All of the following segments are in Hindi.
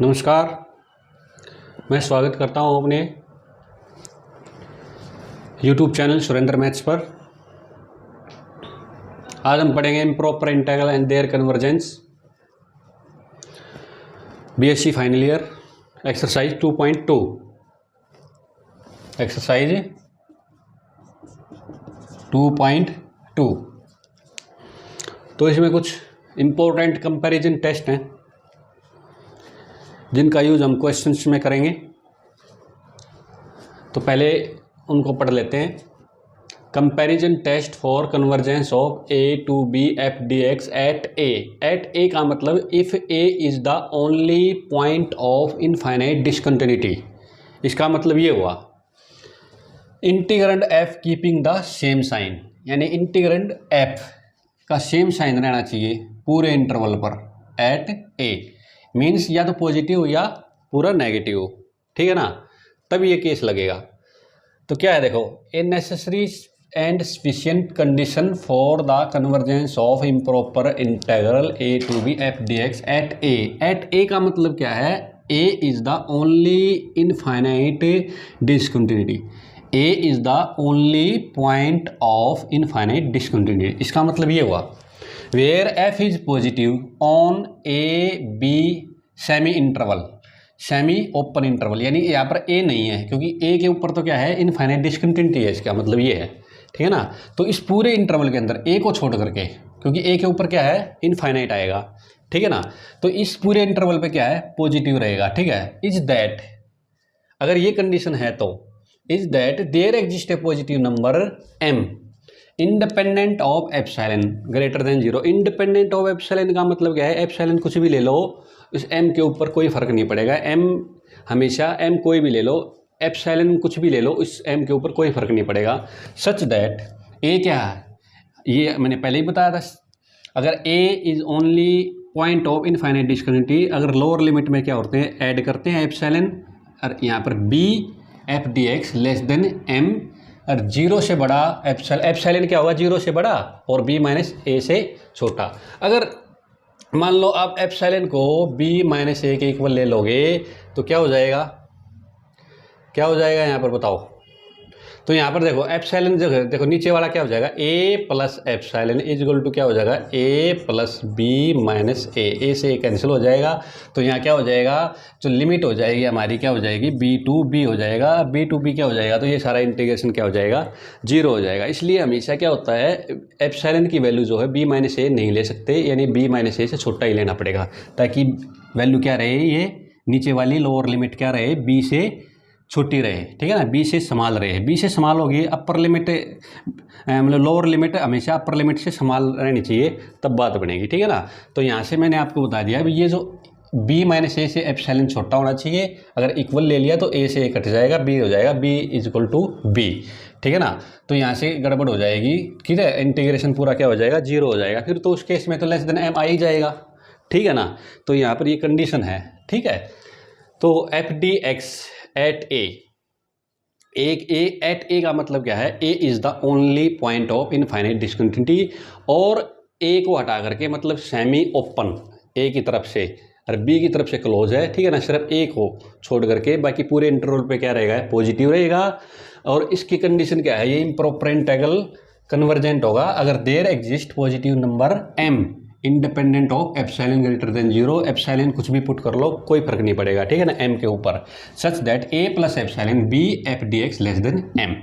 नमस्कार, मैं स्वागत करता हूं अपने YouTube चैनल सुरेंद्र मैथ्स पर। आज हम पढ़ेंगे improper integral and their convergence, BSc final year, exercise 2.2। Exercise 2.2। तो इसमें कुछ इम्पोर्टेंट कंपैरिजन टेस्ट हैं जिनका यूज़ हम क्वेश्चंस में करेंगे। तो पहले उनको पढ़ लेते हैं। Comparison test for convergence of a to b F D x at a. At a का मतलब if a is the only point of infinite discontinuity. इसका मतलब ये हुआ integrand f keeping the same sign, यानी इंटीग्रैंड एफ का सेम साइन रहना चाहिए पूरे इंटरवल पर एट ए। मीन्स या तो पॉजिटिव हो या पूरा नेगेटिव हो, ठीक है ना, तब ये केस लगेगा। तो क्या है देखो, a necessary and sufficient condition for the convergence of improper integral A to b F D x at a. At a का मतलब क्या है, a is the only infinite discontinuity. A is the only point of infinite discontinuity. इसका मतलब ये हुआ where f is positive on a b semi interval, semi open interval, यानी यहाँ पर ए नहीं है क्योंकि ए के ऊपर तो क्या है, इनफाइनाइट डिसकंटिन्यूटी है। इसका मतलब ये है, ठीक है ना। तो इस पूरे इंटरवल के अंदर ए को छोड़ करके, क्योंकि ए के ऊपर क्या है, इनफाइनाइट आएगा, ठीक है ना, तो इस पूरे इंटरवल पे क्या है, पॉजिटिव रहेगा, ठीक है। इज दैट, अगर ये कंडीशन है तो is that there exist a positive number M independent of epsilon greater than 0। Independent of epsilon का मतलब क्या है, एप्सिलॉन कुछ भी ले लो, इस एम के ऊपर कोई फर्क नहीं पड़ेगा। एम हमेशा, एम कोई भी ले लो, एप्सिलॉन कुछ भी ले लो, इस एम के ऊपर कोई फर्क नहीं पड़ेगा। सच दैट ए क्या है, ये मैंने पहले ही बताया था। अगर a is only point of infinite discontinuity, अगर लोअर लिमिट में क्या होते हैं, ऐड करते हैं एप्सिलॉन, और यहाँ पर B F D x less than M, और 0 से बड़ा एप्सिलॉन क्या होगा, 0 से बड़ा, और b माइनस ए से छोटा। अगर मान लो आप एप्सिलॉन को b माइनस ए के इक्वल ले लोगे तो क्या हो जाएगा, क्या हो जाएगा यहाँ पर बताओ। तो यहाँ पर देखो एप्सिलॉन जो है, देखो नीचे वाला क्या हो जाएगा, a plus epsilon is equal to क्या हो जाएगा, a plus B minus A से कैंसिल हो जाएगा। तो यहाँ क्या हो जाएगा, जो लिमिट हो जाएगी हमारी क्या हो जाएगी, b टू b हो जाएगा, b टू b क्या हो जाएगा, तो ये सारा इंटीग्रेशन क्या हो जाएगा, 0 हो जाएगा। इसलिए हमेशा क्या होता है, एप्सिलॉन की वैल्यू जो है b माइनस ए नहीं ले सकते, यानी b माइनस ए से छोटा ही लेना पड़ेगा, ताकि वैल्यू क्या रहे, ये नीचे वाली लोअर लिमिट क्या रहे, b से छोटी रहे, ठीक है ना, बी से समाल रहे। बी से समाल होगी, अपर लिमिट मतलब लोअर लिमिट हमेशा अपर लिमिट से समाल रहनी चाहिए, तब बात बनेगी, ठीक है ना। तो यहाँ से मैंने आपको बता दिया ये जो बी माइनस ए से एप्सिलॉन छोटा होना चाहिए, अगर इक्वल ले लिया तो ए से ए कट जाएगा, बी हो जाएगा B is equal to B, ठीक है ना। तो यहाँ से गड़बड़ हो जाएगी, ठीक है, इंटीग्रेशन पूरा क्या हो जाएगा, 0 हो जाएगा। फिर तो उस केस में तो लेस देन एम आ ही जाएगा, ठीक है ना। तो यहाँ पर ये कंडीशन है, ठीक है। तो f D x at a, एक ए एट ए का मतलब क्या है, a is the only point of infinite discontinuity, और ए को हटा करके मतलब सेमी ओपन ए की तरफ से और बी की तरफ से क्लोज है, ठीक है ना, सिर्फ ए को छोड़ करके बाकी पूरे इंटरवल पे क्या रहेगा, पॉजिटिव रहेगा। और इसकी कंडीशन क्या है, ये इम्प्रॉपर इंटीग्रल कन्वर्जेंट होगा अगर there exist positive number M independent of epsilon greater than 0। Epsilon कुछ भी पुट कर लो, कोई फर्क नहीं पड़ेगा, ठीक है ना, एम के ऊपर। Such that a plus epsilon b F D x less than M,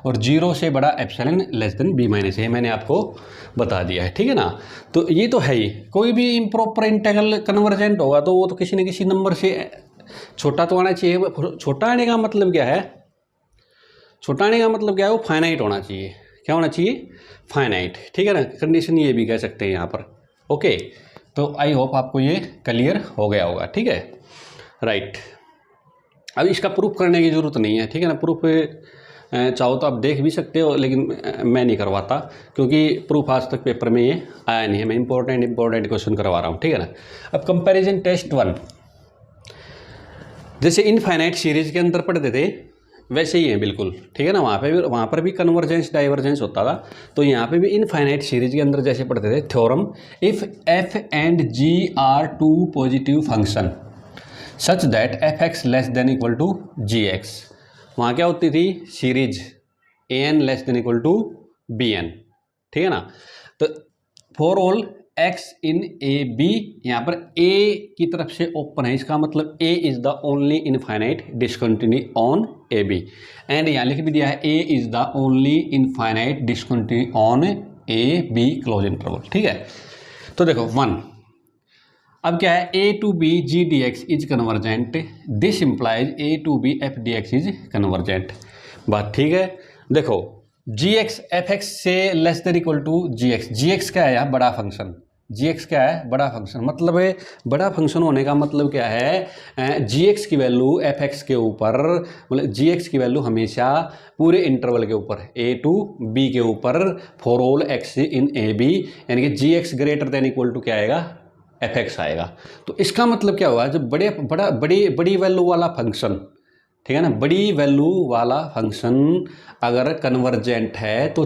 और 0 से बड़ा epsilon less than b minus a, मैंने आपको बता दिया है, ठीक है ना। तो ये तो है ही, कोई भी इम्प्रॉपर इंटीग्रल कन्वर्जेंट होगा तो वो तो किसी न किसी नंबर से छोटा तो आना चाहिए। छोटा आने का मतलब क्या है, छोटा आने का मतलब क्या है, वो फाइनाइट होना चाहिए। क्या होना चाहिए, फाइनाइट, ठीक है ना। कंडीशन ये भी कह सकते हैं यहाँ पर, ओके। तो आई होप आपको ये क्लियर हो गया होगा, ठीक है, राइट। अब इसका प्रूफ करने की ज़रूरत नहीं है, ठीक है ना। प्रूफ चाहो तो आप देख भी सकते हो, लेकिन मैं नहीं करवाता क्योंकि प्रूफ आज तक पेपर में ये आया नहीं है। मैं इंपॉर्टेंट क्वेश्चन करवा रहा हूँ, ठीक है ना। अब कंपैरिजन टेस्ट 1, जैसे इनफाइनाइट सीरीज के अंदर पढ़ते थे वैसे ही है बिल्कुल, ठीक है ना। वहाँ पर भी कन्वर्जेंस डाइवर्जेंस होता था, तो यहाँ पे भी इनफाइनाइट सीरीज के अंदर जैसे पढ़ते थे theorem, if F and ji are two positive function, such that F x less than equal to ji X. वहाँ क्या होती थी series A N less than equal to B N, ठीक है ना। तो for all x in A B, यहाँ पर ए की तरफ से ओपन है, इसका मतलब a is the only infinite discontinue on a b. And यहाँ लिख भी दिया है a is the only infinite discontinue on a b close interval, ठीक है। तो देखो 1, अब क्या है a to b g d x is convergent, this implies a to b F D x is convergent. बात ठीक है। देखो जी एक्स एफ एक्स से less than equal to ji x, ji x क्या है यहाँ बड़ा फंक्शन, जी एक्स क्या है बड़ा फंक्शन, मतलब है बड़ा फंक्शन होने का मतलब क्या है जी एक्स की वैल्यू एफ एक्स के ऊपर, मतलब जी एक्स की वैल्यू हमेशा पूरे इंटरवल के ऊपर ए टू बी के ऊपर for all x in A b, यानी कि g x greater than equal to क्या आएगा एफ एक्स आएगा। तो इसका मतलब क्या हुआ, जब बड़ी वैल्यू वाला फंक्शन, ठीक है ना, बड़ी वैल्यू वाला फंक्शन अगर कन्वर्जेंट है तो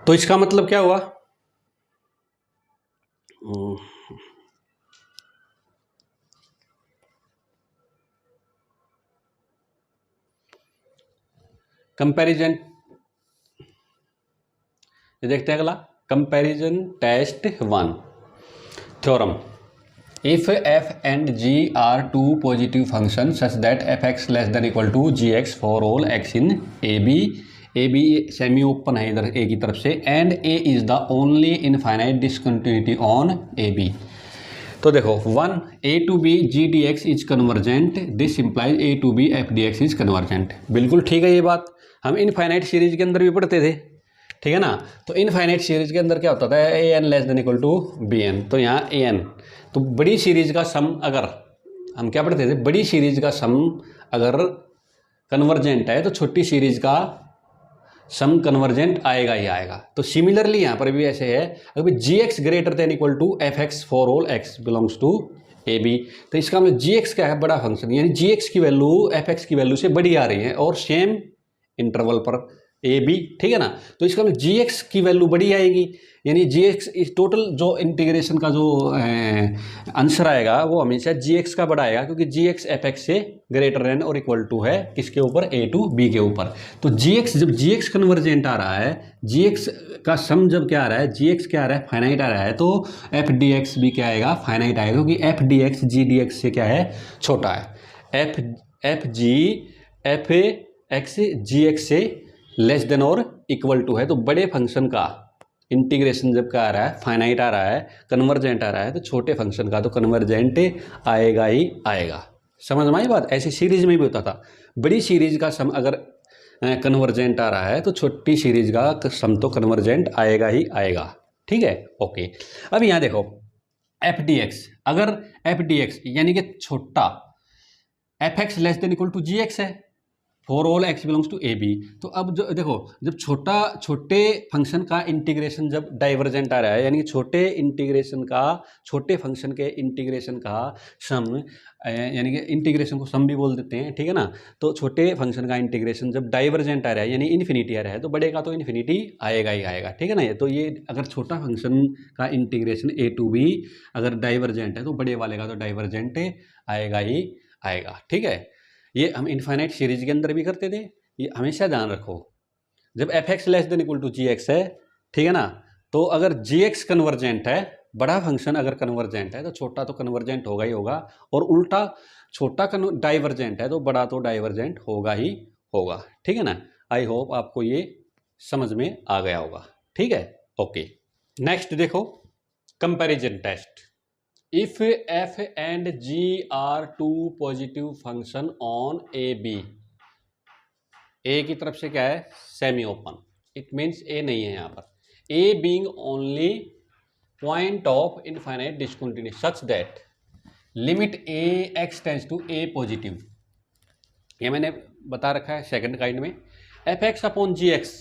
तो इसका मतलब क्या हुआ, कंपैरिजन, ये देखते हैं अगला comparison test 1 theorem. If F and ji are two positive function such that F x less than equal to ji x for all x in A b semi open है इधर ए की तरफ से, and a is the only infinite discontinuity on a b. तो देखो 1 a to b g d x is convergent, this implies a to b F D x is convergent. बिल्कुल ठीक है, ये बात हम इनफाइनाइट सीरीज के अंदर भी पढ़ते थे, ठीक है ना। तो इनफाइनाइट सीरीज के अंदर क्या होता था a N less than equal to B n, तो यहाँ ए एन, तो बड़ी सीरीज का सम अगर हम क्या पढ़ते थे, बड़ी सीरीज का सम अगर कन्वर्जेंट है तो छोटी सीरीज का सम कन्वर्जेंट आएगा ही आएगा। तो सिमिलरली यहाँ पर भी ऐसे है, अगर g x greater than equal to f x for all x belongs to a b, तो इसका मतलब जी एक्स क्या है बड़ा फंक्शन, यानी जी एक्स की वैल्यू एफ एक्स की वैल्यू से बड़ी आ रही है और सेम इंटरवल पर ए बी, ठीक है ना। तो इसका मतलब जी एक्स की वैल्यू बड़ी आएगी, यानी जी एक्स इस टोटल जो इंटीग्रेशन का जो आंसर आएगा वो हमेशा जी एक्स का बड़ा आएगा, क्योंकि जी एक्स एफ एक्स से ग्रेटर देन और इक्वल टू है किसके ऊपर, ए टू बी के ऊपर। तो जी एक्स जब जी एक्स कन्वर्जेंट आ रहा है, जी एक्स का सम जब क्या आ रहा है, जी एक्स क्या आ रहा है फाइनाइट आ रहा है, तो एफ डी एक्स भी क्या आएगा फाइनाइट आएगा, क्योंकि एफ डी एक्स जी डी एक्स से क्या है छोटा है। एफ जी एफ एक्स जी एक्स से लेस देन और इक्वल टू है, तो बड़े फंक्शन का इंटीग्रेशन जब क्या आ रहा है फाइनाइट आ रहा है, कन्वर्जेंट आ रहा है, तो छोटे फंक्शन का तो कन्वर्जेंट आएगा ही आएगा। समझ में आई बात। ऐसी सीरीज में भी होता था, बड़ी सीरीज का सम अगर कन्वर्जेंट आ रहा है तो छोटी सीरीज का सम तो कन्वर्जेंट आएगा ही आएगा, ठीक है। ओके, अब यहाँ देखो एफ डी एक्स, अगर एफ डी एक्स यानी कि छोटा f x less than equal to ji x है for all x belongs to a b, तो अब जो देखो जब छोटे फंक्शन का इंटीग्रेशन जब डाइवर्जेंट आ रहा है, यानी कि छोटे फंक्शन के इंटीग्रेशन का सम, यानी कि इंटीग्रेशन को सम भी बोल देते हैं, ठीक है ना। तो छोटे फंक्शन का इंटीग्रेशन जब डाइवर्जेंट आ रहा है यानी इन्फिनिटी आ रहा है, तो बड़े का तो इन्फिनिटी आएगा ही आएगा, ठीक है ना। तो ये अगर छोटा फंक्शन का इंटीग्रेशन ए टू बी अगर डाइवर्जेंट है तो बड़े वाले का तो डाइवर्जेंट आएगा ही आएगा, ठीक है। ये हम इनफाइनाइट सीरीज के अंदर भी करते थे, ये हमेशा ध्यान रखो। जब F x less than equal to ji x है, ठीक है ना, तो अगर जी एक्स कन्वर्जेंट है, बड़ा फंक्शन अगर कन्वर्जेंट है तो छोटा तो कन्वर्जेंट होगा ही होगा, और उल्टा छोटा डाइवर्जेंट है तो बड़ा तो डाइवर्जेंट होगा ही होगा, ठीक है ना। आई होप आपको ये समझ में आ गया होगा, ठीक है। ओके, नेक्स्ट देखो comparison test. If f and g are two positive function on a b, a की तरफ से क्या है semi open, it means a नहीं है यहाँ पर, a being only point of infinite discontinuity such that limit a x tends to a positive, ये मैंने बता रखा है सेकंड काइंड में, F x upon ji X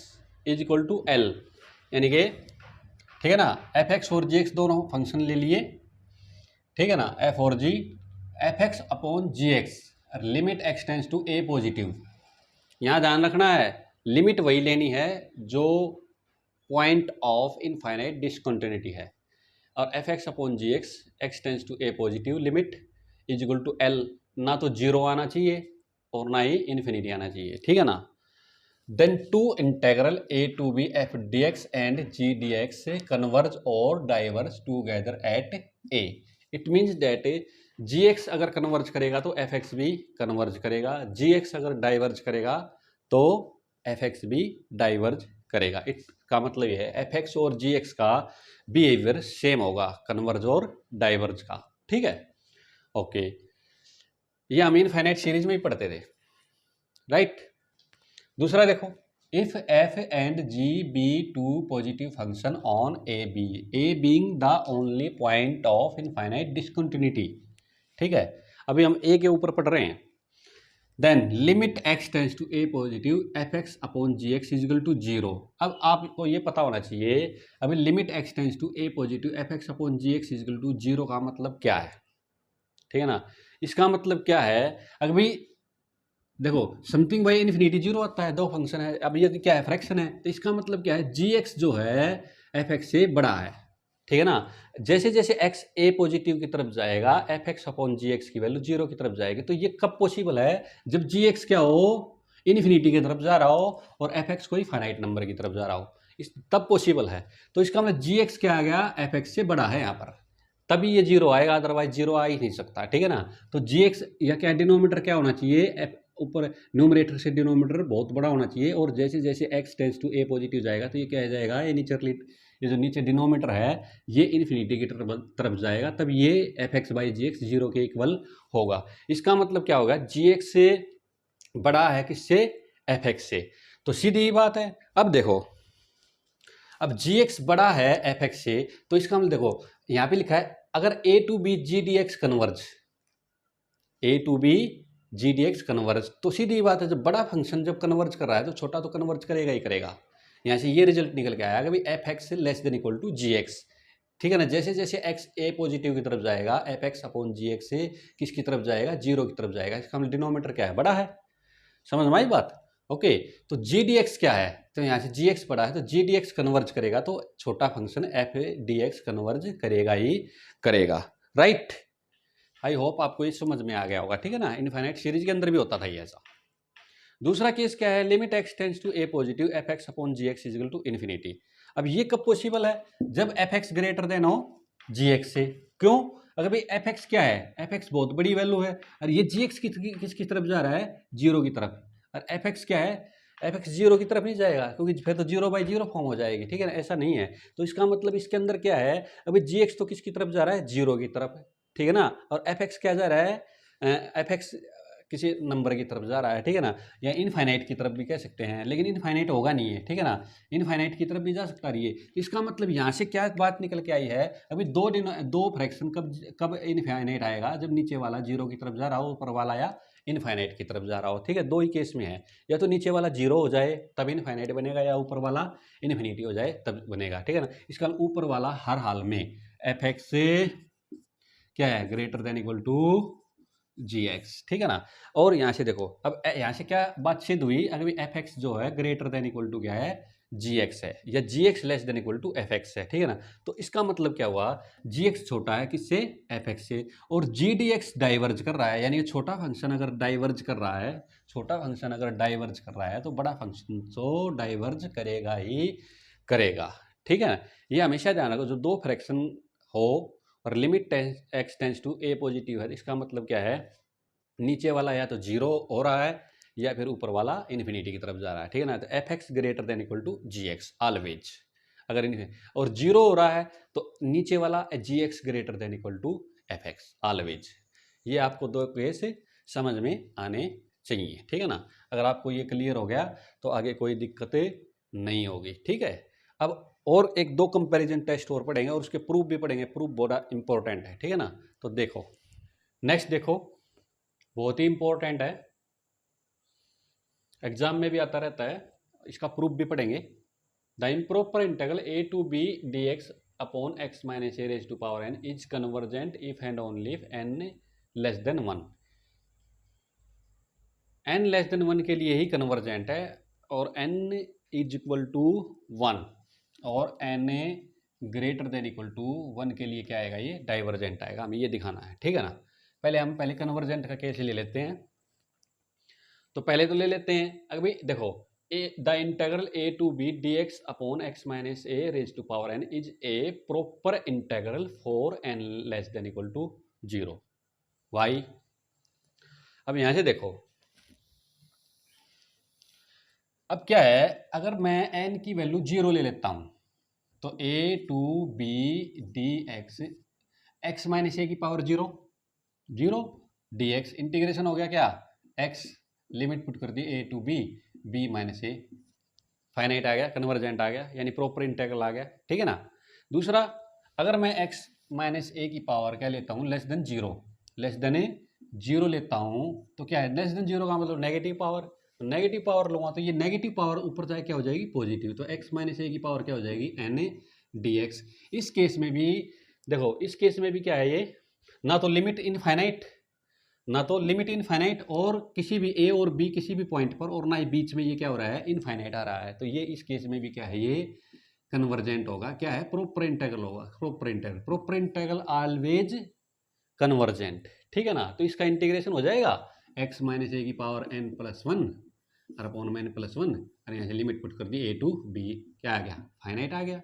is equal to L, यानी कि ठीक है ना, एफ एक्स और जी एक्स दोनों फंक्शन ले लिए, ठीक है ना, एफ और g, f x upon ji x, limit x tends to A positive. यहाँ ध्यान रखना है लिमिट वही लेनी है जो पॉइंट ऑफ इनफाइनाइट डिसकंटिन्यूटी है। और F x upon ji X, X tends to A positive, limit is equal to L, ना तो जीरो आना चाहिए और ना ही इन्फिनिटी आना चाहिए, ठीक है ना। Then two integral a to b F D x and g d x converge और diverge together at a. It means that g x अगर कन्वर्ज करेगा तो एफ एक्स भी कन्वर्ज करेगा, जी एक्स अगर डाइवर्ज करेगा तो एफ एक्स भी डाइवर्ज करेगा। इसका मतलब यह है एफ एक्स और जी एक्स का बिहेवियर सेम होगा कन्वर्ज और डाइवर्ज का, ठीक है। ओके, ये हम इनफाइनाइट सीरीज में ही पढ़ते थे, राइट। दूसरा देखो, if F and G be two positive function on A being the only point of infinite discontinuity, ठीक है। अभी हम ए के ऊपर पढ़ रहे हैं। Then limit x tends to A positive F x upon ji X is equal to zero. अब आपको ये पता होना चाहिए, अभी limit x tends to A positive F x upon ji X is equal to zero का मतलब क्या है, ठीक है ना। इसका मतलब क्या है, अभी देखो समथिंग बाई इन्फिनिटी जीरो आता है, दो फंक्शन है, अब ये क्या है, फ्रैक्शन है, तो इसका मतलब क्या है, जी एक्स जो है एफ एक्स से बड़ा है, ठीक है ना। जैसे जैसे एक्स ए पॉजिटिव की तरफ जाएगा एफ एक्स अपॉन जी एक्स की वैल्यू जीरो की तरफ जाएगी। तो ये कब पॉसिबल है, जब जी एक्स क्या हो, इन्फिनिटी की तरफ जा रहा हो और एफ एक्स कोई फाइनाइट नंबर की तरफ जा रहा हो, इस तब पॉसिबल है। तो इसका मतलब जी एक्स क्या आ गया, एफ एक्स से बड़ा है यहाँ पर, तभी ये जीरो आएगा, अदरवाइज जीरो आ ही नहीं सकता, ठीक है ना। तो जी एक्स या क्या डिनोमीटर क्या होना चाहिए, ऊपर न्यूमरेटर से डिनोमीटर बहुत बड़ा होना चाहिए, और जैसे जैसे X tends to A positive जाएगा तो ये क्या जाएगा, ये नीचे ये जो नीचे डिनोमीटर है ये इन्फिनिटी की तरफ जाएगा, तब ये F X by G X zero के इक्वल होगा। इसका मतलब क्या होगा, जी एक्स से बड़ा है किससे, एफ एक्स से, तो सीधी बात है। अब देखो, अब जी एक्स बड़ा है एफ एक्स से, तो इसका मतलब देखो यहाँ पे लिखा है अगर a to b g d x converge, a to b g d x converge, तो सीधी बात है जब बड़ा फंक्शन जब कन्वर्ज कर रहा है तो छोटा तो कन्वर्ज करेगा ही करेगा। यहाँ से ये रिजल्ट निकल के आया कि F x less than equal to ji X, ठीक है ना। जैसे जैसे एक्स ए पॉजिटिव की तरफ जाएगा एफ एक्स अपॉन जी एक्स से किसकी तरफ जाएगा, जीरो की तरफ जाएगा। इसका मतलब डिनोमीटर क्या है, बड़ा है, समझ में आई बात। ओके, तो जी डी एक्स क्या है, तो यहाँ से जी एक्स बड़ा है तो जी डी एक्स कन्वर्ज करेगा, तो छोटा function F D x converge करेगा ही करेगा, राइट। आई होप आपको ये समझ में आ गया होगा, ठीक है ना। इनफाइनाइट सीरीज के अंदर भी होता था ये ऐसा। दूसरा केस क्या है, limit x tends to A positive F x upon ji X is equal to infinity. अब ये कब पॉसिबल है, जब एफ एक्स ग्रेटर देन हो जी एक्स से। क्यों, अगर भाई एफ एक्स क्या है, एफ एक्स बहुत बड़ी वैल्यू है और ये जी एक्स किसकी तरफ जा रहा है, जीरो की तरफ, और एफ एक्स क्या है, एफ एक्स जीरो की तरफ नहीं जाएगा क्योंकि फिर तो जीरो बाई जीरो फॉर्म हो जाएगी, ठीक है ना, ऐसा नहीं है। तो इसका मतलब इसके अंदर क्या है, अभी जी एक्स तो किसकी तरफ जा रहा है, जीरो की तरफ, ठीक है ना, और एफ एक्स क्या जा रहा है, एफ एक्स किसी नंबर की तरफ जा रहा है, ठीक है ना, या इनफाइनाइट की तरफ भी कह सकते हैं, लेकिन इनफाइनाइट होगा नहीं है, ठीक है ना, इनफाइनाइट की तरफ भी जा सकता है। इसका मतलब यहाँ से क्या बात निकल के आई है, अभी दो फ्रैक्शन कब कब इनफाइनाइट आएगा, जब नीचे वाला जीरो की तरफ जा रहा हो, ऊपर वाला या इनफाइनाइट की तरफ जा रहा हो, ठीक है। दो ही केस में है, या तो नीचे वाला जीरो हो जाए तब इनफाइनाइट बनेगा, या ऊपर वाला इन्फिनिटी हो जाए तब बनेगा, ठीक है ना। इसका ऊपर वाला हर हाल में एफ एक्स से क्या है, greater than equal to ji X, ठीक है ना। और यहाँ से देखो, अब यहाँ से क्या बात सिद्ध हुई, अगर एफ एक्स जो है ग्रेटर देन इक्वल टू क्या है, जी एक्स है, या g x less than equal to f x है, ठीक है ना। तो इसका मतलब क्या हुआ, जी एक्स छोटा है किससे, एफ एक्स से, और जी डी एक्स डाइवर्ज कर रहा है, यानी छोटा फंक्शन अगर डाइवर्ज कर रहा है, छोटा फंक्शन अगर डाइवर्ज कर रहा है तो बड़ा फंक्शन तो डाइवर्ज करेगा ही करेगा, ठीक है ना। ये हमेशा ध्यान रखो, जो दो फ्रैक्शन हो और limit x tends to A positive है, इसका मतलब क्या है, नीचे वाला या तो जीरो हो रहा है या फिर ऊपर वाला इन्फिनिटी की तरफ जा रहा है, ठीक है ना। तो f x greater than equal to ji x always, अगर और जीरो हो रहा है तो नीचे वाला g x greater than equal to f x always. ये आपको दो केस समझ में आने चाहिए, ठीक है ना। अगर आपको ये क्लियर हो गया तो आगे कोई दिक्कतें नहीं होगी, ठीक है। अब और एक दो कंपैरिजन टेस्ट और पढ़ेंगे और उसके प्रूफ भी पढ़ेंगे, प्रूफ बड़ा इंपॉर्टेंट है, ठीक है ना। तो देखो नेक्स्ट, देखो बहुत ही इंपॉर्टेंट है, एग्जाम में भी आता रहता है, इसका प्रूफ भी पढ़ेंगे। The improper integral A to B D x upon X minus A raise to power N is convergent if and only if N less than one. N less than one के लिए ही कन्वर्जेंट है, और n इज इक्वल टू 1 और n greater than equal to 1 के लिए क्या आएगा, ये डाइवर्जेंट आएगा, हमें ये दिखाना है, ठीक है ना। पहले कन्वर्जेंट का केस ले लेते हैं। तो पहले तो ले लेते हैं, अभी देखो the integral a to b dx upon x minus A raise to power n is a proper integral for n less than equal to 0 why. अब यहां से देखो, अब क्या है, अगर मैं n की वैल्यू 0 ले लेता हूं तो a to b dx x minus ए की पावर 0 0 dx इंटीग्रेशन हो गया क्या, x लिमिट पुट कर दी a to b minus a, finite आ गया, कन्वर्जेंट आ गया, यानी प्रॉपर इंटीग्रल आ गया, ठीक है ना। दूसरा, अगर मैं x माइनस ए की पावर क्या लेता हूँ, लेस देन 0 लेता हूँ, तो क्या है, लेस देन 0 का मतलब नेगेटिव पावर, तो नेगेटिव पावर लूंगा तो ये नेगेटिव पावर ऊपर जाए क्या हो जाएगी, पॉजिटिव, तो x माइनस ए की पावर क्या हो जाएगी, n dx। इस केस में भी देखो, इस केस में भी क्या है, ये ना तो लिमिट इनफाइनाइट और किसी भी a और b किसी भी पॉइंट पर, और ना ही बीच में ये क्या हो रहा है, इनफाइनाइट आ रहा है, तो ये इस केस में भी क्या है, ये कन्वर्जेंट होगा, क्या है, प्रॉपर इंटीग्रल होगा, प्रॉपर इंटीग्रल ऑलवेज कन्वर्जेंट, ठीक है ना। तो इसका इंटीग्रेशन हो जाएगा x माइनस ए की पावर n प्लस 1 और अपॉन में n प्लस 1, और यहाँ से लिमिट पुट कर दी a टू b, क्या आ गया, फाइनाइट आ गया,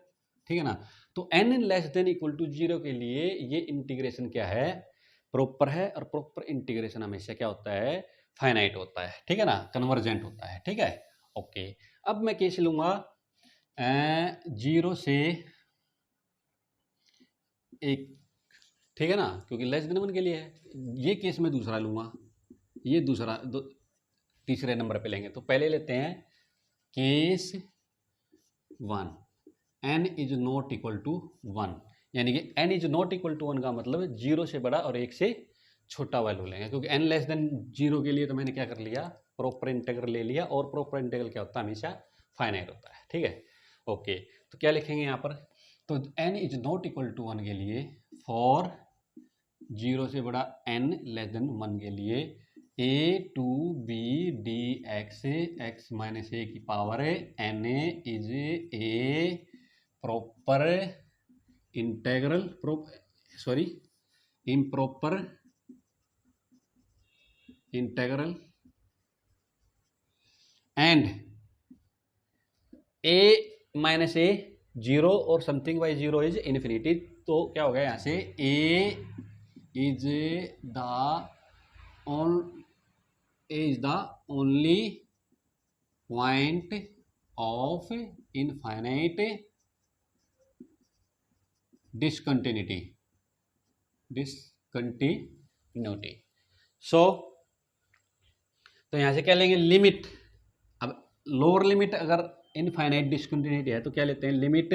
ठीक है ना। तो n less than equal to 0 के लिए ये इंटीग्रेशन क्या है, प्रॉपर है, और प्रॉपर इंटीग्रेशन हमेशा क्या होता है, फाइनाइट होता है, ठीक है ना, कन्वर्जेंट होता है, ठीक है, ओके। अब मैं केस लूंगा 0 से 1, ठीक है ना, क्योंकि लेस देन 1 के लिए है, ये केस में दूसरा लूंगा, ये दूसरा तीसरे नंबर पे लेंगे। तो पहले लेते हैं case 1, n is not equal to 1, यानी कि n is not equal to 1 का मतलब 0 से बड़ा और 1 से छोटा वैल्यू लेंगे, क्योंकि n लेस देन 0 के लिए तो मैंने क्या कर लिया, प्रॉपर इंटीग्रल ले लिया, और प्रॉपर इंटीग्रल क्या होता है, हमेशा फाइनाइट होता है, ठीक है, ओके। तो क्या लिखेंगे यहाँ पर, तो n is not equal to 1 के लिए, फॉर 0 से बड़ा n लेस देन 1 के लिए a to b dx x minus ए की power n is a proper integral, improper integral, and a minus a 0 और समथिंग बाई 0 इज इन्फिनिटी, तो क्या हो गया यहाँ से, a is the only point of infinite discontinuity. So तो यहां से क्या लेंगे, लिमिट, अब लोअर लिमिट अगर इनफाइनाइट डिसकंटिन्यूटी है तो क्या लेते हैं, limit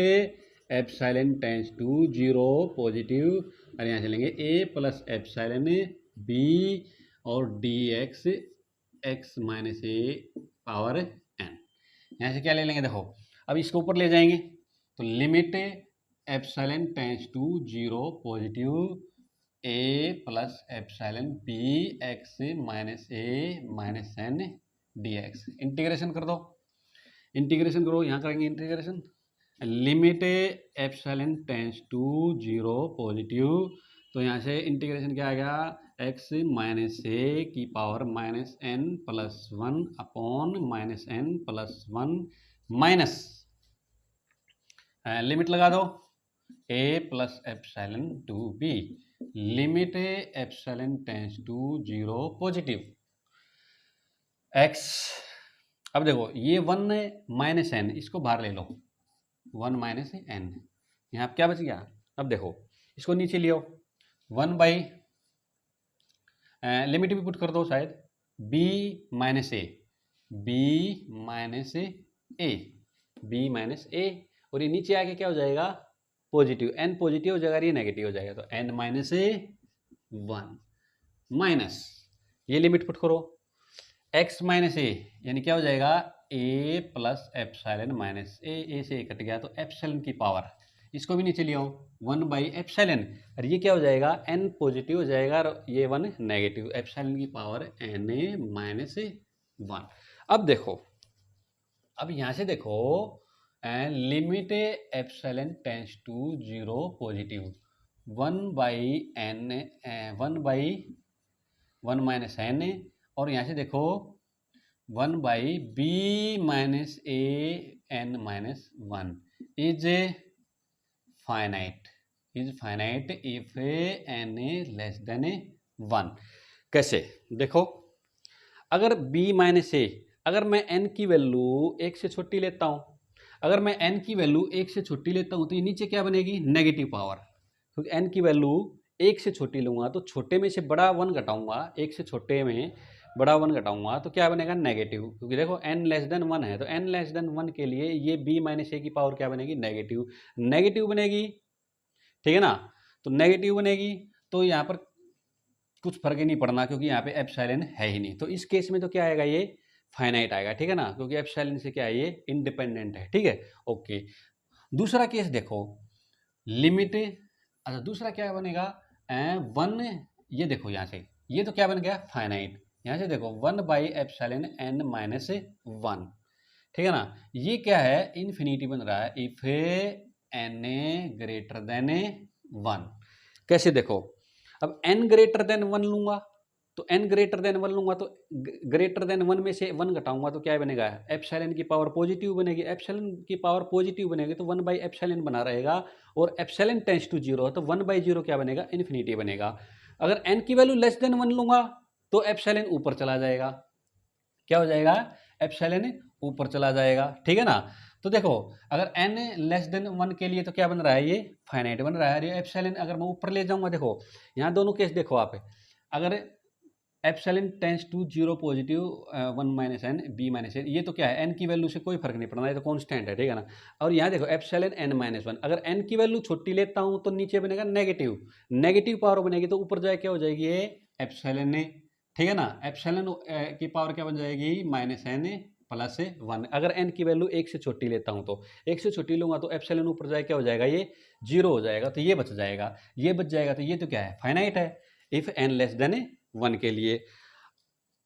epsilon tends to 0 positive, और यहाँ से लेंगे a प्लस एप्सिलॉन b और dx x minus a power n। यहाँ से क्या ले लेंगे, देखो अब इसको ऊपर ले जाएंगे, तो limit epsilon tends to 0 positive a plus epsilon b x minus A minus n dx, integration कर दो, यहाँ करेंगे integration, limit epsilon tends to 0 positive, तो यहाँ से इंटीग्रेशन क्या आ गया, x माइनस ए की power minus n plus 1 upon minus n plus 1 minus, limit लगा दो a plus epsilon to b, limit epsilon tends to 0 positive x। अब देखो ये 1 माइनस n, इसको बाहर ले लो, 1 माइनस n, यहाँ क्या बच गया, अब देखो इसको नीचे लियो, 1 बाई लिमिट भी पुट कर दो शायद, b माइनस ए, और ये नीचे आके क्या हो जाएगा, पॉजिटिव, n पॉजिटिव हो जाएगा, ये नेगेटिव हो जाएगा, तो n माइनस ए 1 माइनस, ये लिमिट पुट करो, x माइनस ए, यानी क्या हो जाएगा, a plus epsilon minus A से कट गया, तो एप्सिलॉन की पावर, इसको भी नीचे ले आओ, 1 बाई एप्सिलॉन, और ये क्या हो जाएगा, n पॉजिटिव हो जाएगा और ये 1 नेगेटिव, एप्सिलॉन की पावर n माइनस 1। अब देखो अब यहाँ से देखो limit epsilon tends to 0 positive 1/n 1/1 minus N, और यहाँ से देखो 1/b minus A N minus 1 is finite if N less than 1। कैसे देखो, अगर b माइनस ए, अगर मैं n की वैल्यू 1 से छोटी लेता हूँ, अगर मैं n की वैल्यू 1 से छोटी लेता हूँ तो ये नीचे क्या बनेगी, नेगेटिव पावर, क्योंकि n की वैल्यू 1 से छोटी लूंगा तो छोटे में से बड़ा 1 घटाऊंगा, 1 से छोटे में बड़ा 1 घटाऊंगा तो क्या बनेगा, नेगेटिव, क्योंकि देखो n लेस देन 1 है, तो n लेस देन 1 के लिए ये b माइनस ए की पावर क्या बनेगी, नेगेटिव, नेगेटिव बनेगी, ठीक है ना। तो नेगेटिव बनेगी तो यहाँ पर कुछ फर्क ही नहीं पड़ना, क्योंकि यहाँ पे एप्सिलॉन है ही नहीं, तो इस केस में तो क्या आएगा, ये फाइनाइट आएगा, ठीक है ना, क्योंकि एप्सिलॉन से क्या है, ये इंडिपेंडेंट है, ठीक है। ओके, दूसरा केस देखो, लिमिट, अच्छा दूसरा क्या बनेगा, 1, ये देखो यहाँ से, ये तो क्या बन गया, फाइनाइट, यहाँ से देखो 1/एप्सिलॉन n माइनस 1, ठीक है ना, ये क्या है, इन्फिनिटी बन रहा है इफ n ग्रेटर देन 1। कैसे देखो, अब n ग्रेटर देन 1 लूंगा, तो n ग्रेटर देन 1 लूंगा तो ग्रेटर देन 1 में से 1 घटाऊंगा तो क्या बनेगा, एप्सिलॉन की पावर पॉजिटिव बनेगी, एप्सिलॉन की पावर पॉजिटिव बनेगी तो 1/एप्सिलॉन बना रहेगा, और एप्सिलॉन टेंस टू 0 तो 1/0 क्या बनेगा, इन्फिनिटी बनेगा। अगर n की वैल्यू लेस देन 1 लूंगा तो एप्सिलॉन ऊपर चला जाएगा, क्या हो जाएगा, एप्सिलॉन ऊपर चला जाएगा, ठीक है ना। तो देखो, अगर n लेस देन 1 के लिए तो क्या बन रहा है, ये फाइनाइट बन रहा है, ये एप्सिलॉन अगर मैं ऊपर ले जाऊंगा, देखो यहाँ दोनों केस देखो आप, अगर epsilon tends to 0 positive 1 minus N B minus N, ये तो क्या है, n की वैल्यू से कोई फर्क नहीं पड़ना, ये तो कांस्टेंट है, ठीक है ना। और यहाँ देखो एप्सिलॉन n माइनस 1, अगर n की वैल्यू छोटी लेता हूँ तो नीचे बनेगा नेगेटिव, नेगेटिव पावर बनेगी तो ऊपर जाए क्या हो जाएगी, ये एप्सिलॉन, ठीक है ना, एप्सिलॉन की पावर क्या बन जाएगी, माइनस एन प्लस 1। अगर n की वैल्यू 1 से छोटी लेता हूँ तो 1 से छोटी लूंगा तो एप्सिलॉन ऊपर जाए क्या हो जाएगा, ये 0 हो जाएगा, तो ये बच जाएगा, ये बच जाएगा, तो ये तो क्या है, फाइनाइट है इफ n लेस देन 1 के लिए।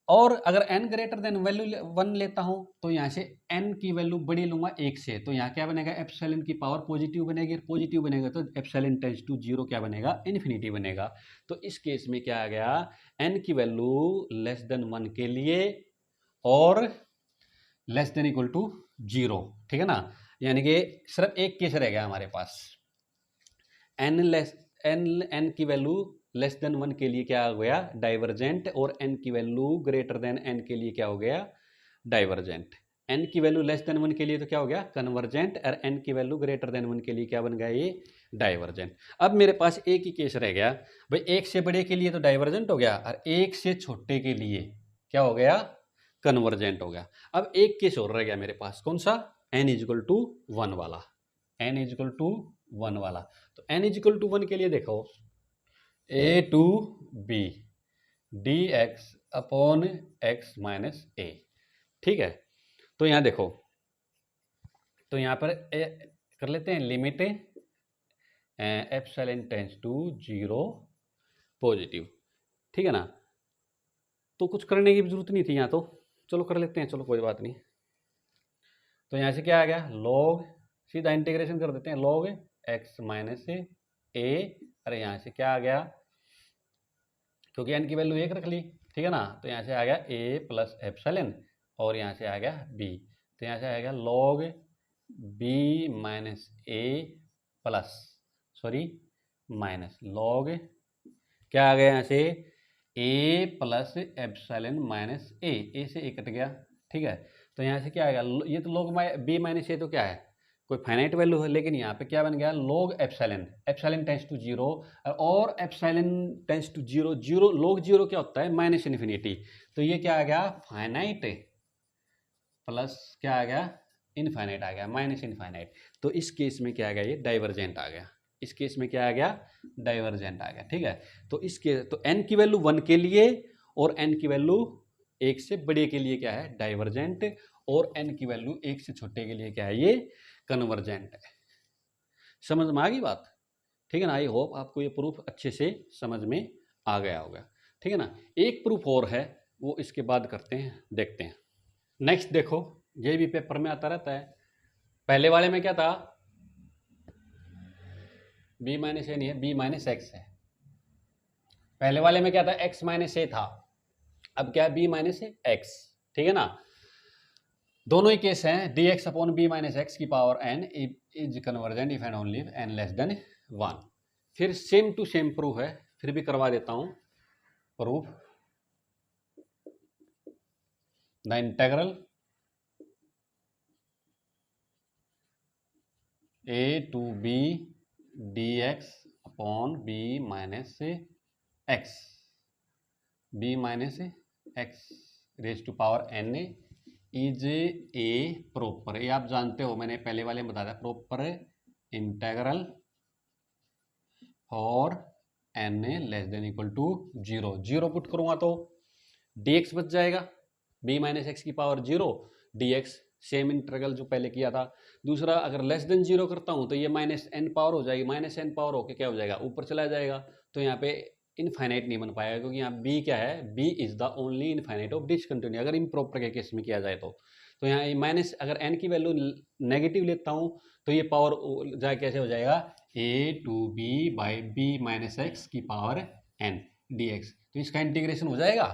और अगर n ग्रेटर देन वैल्यू 1 लेता हूं तो यहाँ से n की वैल्यू बड़ी लूंगा 1 से, तो यहाँ क्या बनेगा, एप्सिलॉन की पावर पॉजिटिव बनेगी, पॉजिटिव बनेगा तो एप्सिलॉन टेंस टू 0 क्या बनेगा, इन्फिनिटी बनेगा। तो इस केस में क्या आ गया, n की वैल्यू लेस देन 1 के लिए और लेस देन इक्वल टू 0, ठीक है ना, यानी कि सिर्फ एक केस रह गया हमारे पास, n की वैल्यू लेस देन 1 के लिए क्या हो गया, डाइवर्जेंट, और n की वैल्यू ग्रेटर देन n के लिए क्या हो गया, डाइवर्जेंट। n की वैल्यू लेस देन 1 के लिए तो क्या हो गया, कन्वर्जेंट, और n की वैल्यू ग्रेटर देन 1 के लिए क्या बन गया, ये डाइवर्जेंट। अब मेरे पास एक ही केस रह गया भाई, एक से बड़े के लिए तो डाइवर्जेंट हो गया, और एक से छोटे के लिए क्या हो गया, कन्वर्जेंट हो गया। अब एक केस और रह गया मेरे पास, कौन सा, n इजिकल टू 1 वाला, n इजिकल टू 1 वाला। तो n इजिकल टू 1 के लिए देखो, a to b dx upon x minus a, ठीक है। तो यहाँ देखो, तो यहाँ पर कर लेते हैं limit epsilon tends to 0 positive, ठीक है ना। तो कुछ करने की जरूरत नहीं थी यहाँ, तो चलो कर लेते हैं, चलो कोई बात नहीं। तो यहाँ से क्या आ गया, लॉग, सीधा इंटीग्रेशन कर देते हैं, लॉग x माइनस a, अरे यहाँ से क्या आ गया, क्योंकि n की वैल्यू 1 रख ली, ठीक है ना, तो यहाँ से आ गया a प्लस एप्सिलॉन, और यहाँ से आ गया b, तो यहाँ से आ गया log b minus a plus, sorry minus log, क्या आ गया यहाँ से, a plus epsilon minus a से a कट गया, ठीक है। तो यहाँ से क्या आएगा, ये तो लॉग b माइनस a तो क्या है, कोई फाइनाइट वैल्यू है, लेकिन यहाँ पे क्या बन गया, log epsilon, epsilon tends to 0, और एप्सिलॉन टेंस टू 0, 0 लॉग 0 क्या होता है, माइनस इन्फिनिटी, तो ये क्या आ गया, फाइनाइट प्लस क्या आ गया, इनफाइनाइट आ गया, माइनस इनफाइनाइट। तो इस केस में क्या आ गया, ये डाइवर्जेंट आ गया, इस केस में क्या आ गया, डाइवर्जेंट आ गया, ठीक है। तो इसके तो n की वैल्यू 1 के लिए और n की वैल्यू 1 से बड़े के लिए क्या है, डाइवर्जेंट, और n की वैल्यू 1 से छोटे के लिए क्या है, ये कन्वर्जेंट है। समझ में आ गई बात, ठीक है ना। आई होप आपको ये प्रूफ अच्छे से समझ में आ गया होगा, ठीक है ना। एक प्रूफ और है, वो इसके बाद करते हैं, देखते हैं। नेक्स्ट देखो, ये भी पेपर में आता रहता है। पहले वाले में क्या था, बी माइनस ए नहीं है, बी माइनस एक्स है। पहले वाले में क्या था, एक्स माइनस ए था, अब क्या है बी माइनस एक्स, ठीक है ना। दोनों ही केस हैं, d x upon b minus x की power N is convergent if and only n less than 1। फिर सेम टू सेम प्रूफ है, फिर भी करवा देता हूं proof. The integral a to B D x upon b minus x, b minus x raise to power N is a proper, ये आप जानते हो, मैंने पहले वाले में बताया प्रॉपर इंटेग्रल और n a less than equal to 0। 0 put करूंगा तो dx बच जाएगा, b माइनस एक्स की पावर 0 dx, सेम इंटीग्रल जो पहले किया था। दूसरा अगर लेस देन 0 करता हूं तो ये माइनस एन पावर हो जाएगी, माइनस एन पावर होके क्या हो जाएगा, ऊपर चला जाएगा। तो यहाँ पे इनफाइनाइट नहीं बन पाएगा, क्योंकि यहाँ b क्या है, b is the only infinite of discontinuity, अगर इम्प्रॉपर के केस में किया जाए तो यहाँ माइनस, अगर n की वैल्यू नेगेटिव लेता हूँ तो ये पावर जाए कैसे हो जाएगा, a to b by b minus x की पावर n dx, तो इसका इंटीग्रेशन हो जाएगा,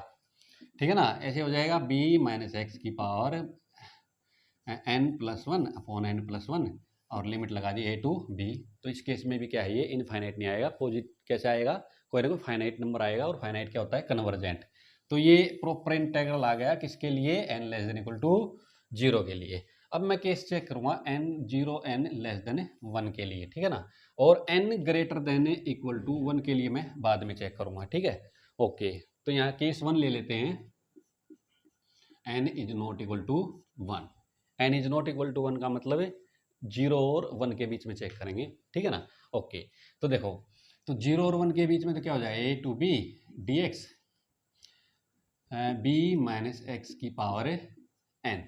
ठीक है ना। ऐसे हो जाएगा b माइनस एक्स की power n plus 1 upon n plus 1 और लिमिट लगा दी a टू b। तो इस केस में भी क्या है, ये इनफाइनाइट नहीं आएगा, कैसे आएगा, कोई ना कोई फाइनाइट नंबर आएगा, और फाइनाइट क्या होता है, कन्वर्जेंट। तो ये प्रॉपर इंटेग्रल आ गया किसके लिए, n less than equal to 0 के लिए। अब मैं केस चेक करूंगा n लेस देन 1 के लिए, ठीक है ना, और n greater than equal to 1 के लिए मैं बाद में चेक करूंगा, ठीक है। ओके, तो यहाँ केस 1 ले लेते हैं, n is not equal to 1। n is not equal to 1 का मतलब है 0 और 1 के बीच में चेक करेंगे, ठीक है ना। ओके, तो देखो, तो 0 और 1 के बीच में तो क्या हो जाएगा, a to B D x b minus x की पावर n,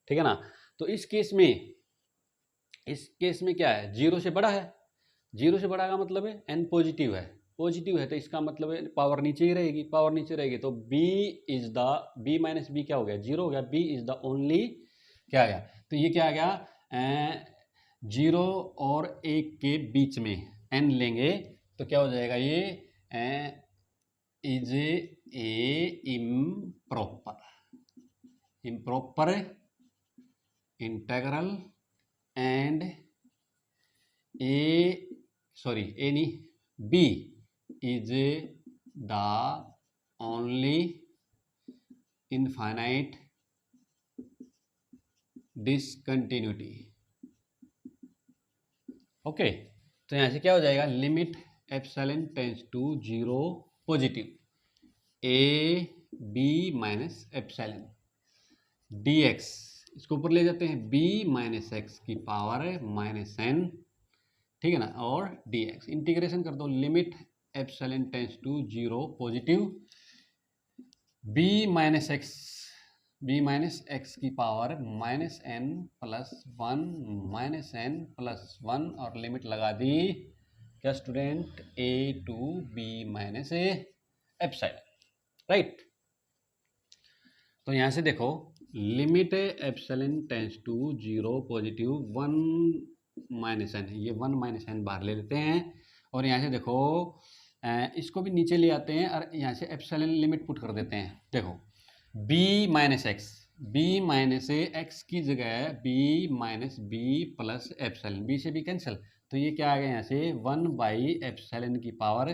ठीक है ना। तो इस केस में क्या है, 0 से बड़ा है, 0 से बड़ा का मतलब है n पॉजिटिव है, पॉजिटिव है तो इसका मतलब है पावर नीचे ही रहेगी, पावर नीचे रहेगी तो b माइनस बी क्या हो गया, 0 हो गया, b इज द ओनली क्या आ गया, तो ये क्या आ गया, 0 और 1 के बीच में n लेंगे तो क्या हो जाएगा, ये is a improper integral and a नहीं, b is the only infinite discontinuity. Okay, तो यहां से क्या हो जाएगा, limit epsilon tends to 0 positive a b minus epsilon d x, इसको ऊपर ले जाते हैं b माइनस एक्स की पावर माइनस n, ठीक है ना, और डी एक्स इंटीग्रेशन कर दो, limit epsilon tends to 0 positive b minus x की power minus n plus 1 minus n plus 1 और लिमिट लगा दी क्या student, a to b minus epsilon, right. तो यहां से देखो, limit epsilon tends to 0 positive 1 minus n, ये 1 माइनस n बाहर ले लेते हैं, और यहाँ से देखो इसको भी नीचे ले आते हैं और यहाँ से एप्सिलॉन लिमिट पुट कर देते हैं। देखो b माइनस एक्स की जगह b minus b plus epsilon, b से b कैंसिल, तो ये क्या आ गया यहाँ से 1 बाई एप्सिलॉन की पावर,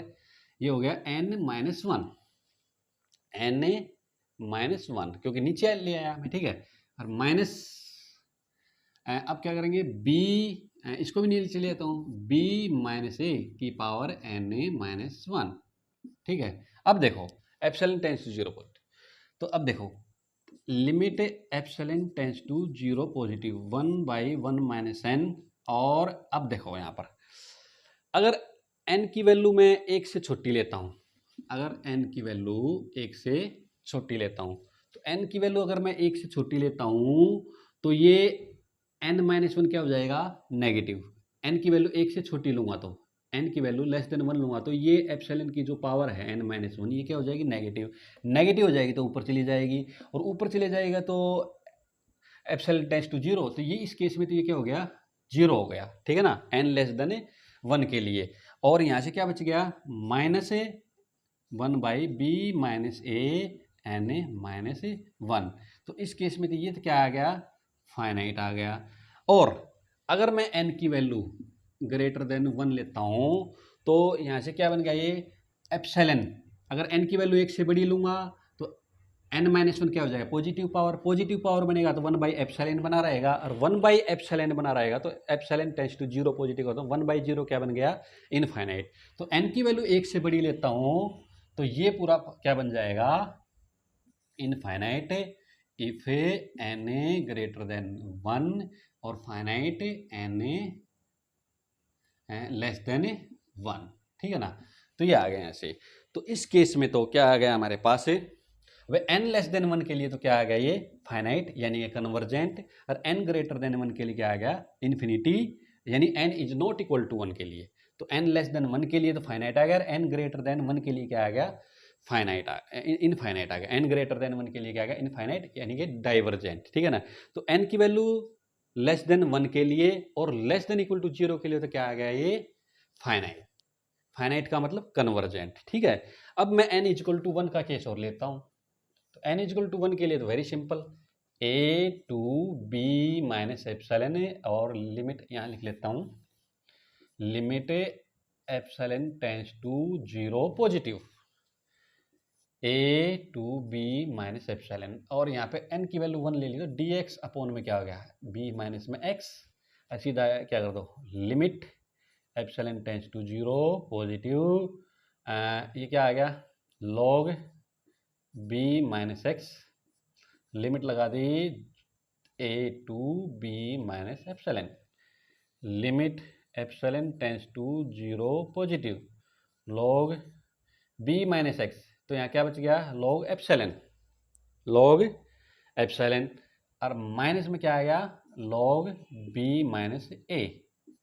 ये हो गया n माइनस 1, क्योंकि नीचे ले आया मैं, ठीक है, और माइनस, अब क्या करेंगे b, इसको भी नीचे ले आता हूँ, b माइनस ए की पावर n ए माइनस 1, ठीक है। अब देखो एप्सिलॉन टेंड्स टू 0 पॉजिटिव, तो अब देखो limit epsilon tends to 0 positive 1 by 1 minus n, और अब देखो यहाँ पर अगर n की वैल्यू मैं 1 से छोटी लेता हूँ, अगर n की वैल्यू 1 से छोटी लेता हूँ, तो n की वैल्यू अगर मैं 1 से छोटी लेता हूँ तो ये n माइनस 1 क्या हो जाएगा, नेगेटिव। n की वैल्यू 1 से छोटी लूंगा तो n की वैल्यू लेस देन 1 लूंगा तो ये एप्सिलॉन की जो पावर है n माइनस 1, ये क्या हो जाएगी, नेगेटिव हो जाएगी, तो ऊपर चली जाएगी, और ऊपर चले जाएगा तो एप्सिलॉन टेंड्स टू जीरो, तो ये इस केस में तो ये क्या हो गया, जीरो हो गया, ठीक है ना, एन लेस देन 1 के लिए। और यहाँ से क्या बच गया, minus 1 by b minus A n a minus 1। तो इस केस में तो ये तो क्या आ गया, फाइनाइट आ गया। और अगर मैं एन की वैल्यू ग्रेटर देन 1 लेता हूँ तो यहाँ से क्या बन गया ये एप्सिलॉन, अगर एन की वैल्यू 1 से बड़ी लूँगा तो एन माइनस 1 क्या हो जाएगा, पॉजिटिव पावर बनेगा तो 1 बाई एप्सिलॉन बना रहेगा, और 1 बाई एप्सिलॉन बना रहेगा तो epsilon tends to zero positive होता है, 1 बाई जीरो क्या बन गया, इनफाइनाइट। तो एन की वैल्यू 1 से बड़ी लेता हूँ तो ये पूरा क्या बन जाएगा, infinite if n a greater than 1 और finite n a less than 1, ठीक है ना। तो ये आ गया ऐसे। तो इस केस में तो क्या आ गया हमारे पास, वे एन लेस देन 1 के लिए तो क्या आ गया ये फाइनाइट यानी कन्वर्जेंट, और एन ग्रेटर देन 1 के लिए क्या आ गया, इन्फिनिटी, यानी n is not equal to 1 के लिए। तो एन लेस देन 1 के लिए तो फाइनाइट आ गया, एन ग्रेटर देन 1 के लिए क्या आ गया, फाइनाइट इनफाइनाइट आ गया। एन ग्रेटर देन 1 के लिए क्या आ गया, इनफाइनाइट यानी कि डाइवर्जेंट, ठीक है ना। तो एन की वैल्यू लेस देन 1 के लिए और लेस देन इक्वल टू 0 के लिए तो क्या आ गया ये फाइनाइट, फाइनाइट का मतलब कन्वर्जेंट, ठीक है। अब मैं एन इक्वल टू 1 का केस और लेता हूं। तो एन इक्वल टू 1 के लिए तो very simple, a to b minus epsilon और लिमिट यहाँ लिख लेता हूँ, limit epsilon tends to zero positive, a to b minus epsilon, और यहाँ पे एन की वैल्यू 1 ले ली तो डी एक्स अपॉन में क्या हो गया, बी माइनस में एक्स, सीधा क्या कर दो, limit epsilon tends to zero positive, ये क्या आ गया, log B minus x, limit लगा दी a to b minus epsilon, limit epsilon tends to zero positive, log B minus x, तो यहाँ क्या बच गया, लॉग एप्सिलॉन, लॉग एप्सिलॉन, और माइनस में क्या आ गया, लॉग बी माइनस ए,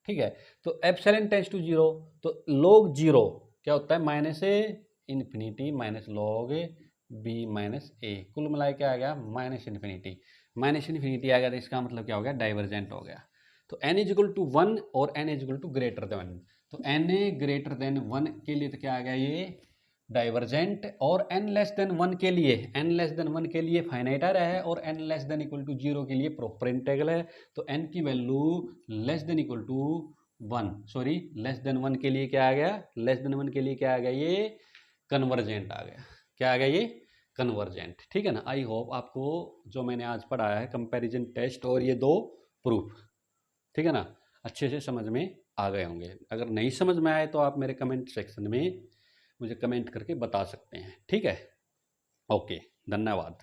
ठीक है। तो एप्सिलॉन टेंड्स टू जीरो, तो लॉग जीरो क्या होता है, minus A infinity minus log B minus A, कुल मिलाए क्या आ गया, माइनस इन्फिनिटी आ गया। तो इसका मतलब क्या हो गया, डाइवर्जेंट हो गया। तो n इज इक्वल टू 1 और n is equal to greater than 1, तो n ग्रेटर देन 1 के लिए तो क्या आ गया ये डाइवर्जेंट, और n लेस देन 1 के लिए, n लेस देन 1 के लिए फाइनाइट आ रहा है, और n less than equal to 0 के लिए प्रॉपर इंटीग्रल है। तो n की value less than equal to 1, sorry less than 1 के लिए क्या आ गया, लेस देन 1 के लिए क्या आ गया, ये कन्वर्जेंट आ गया, क्या आ गया ये कन्वर्जेंट, ठीक है ना। आई होप आपको जो मैंने आज पढ़ाया है कंपैरिजन टेस्ट और ये दो प्रूफ, ठीक है ना, अच्छे से समझ में आ गए होंगे। अगर नहीं समझ में आए तो आप मेरे कमेंट सेक्शन में मुझे कमेंट करके बता सकते हैं, ठीक है। ओके, धन्यवाद।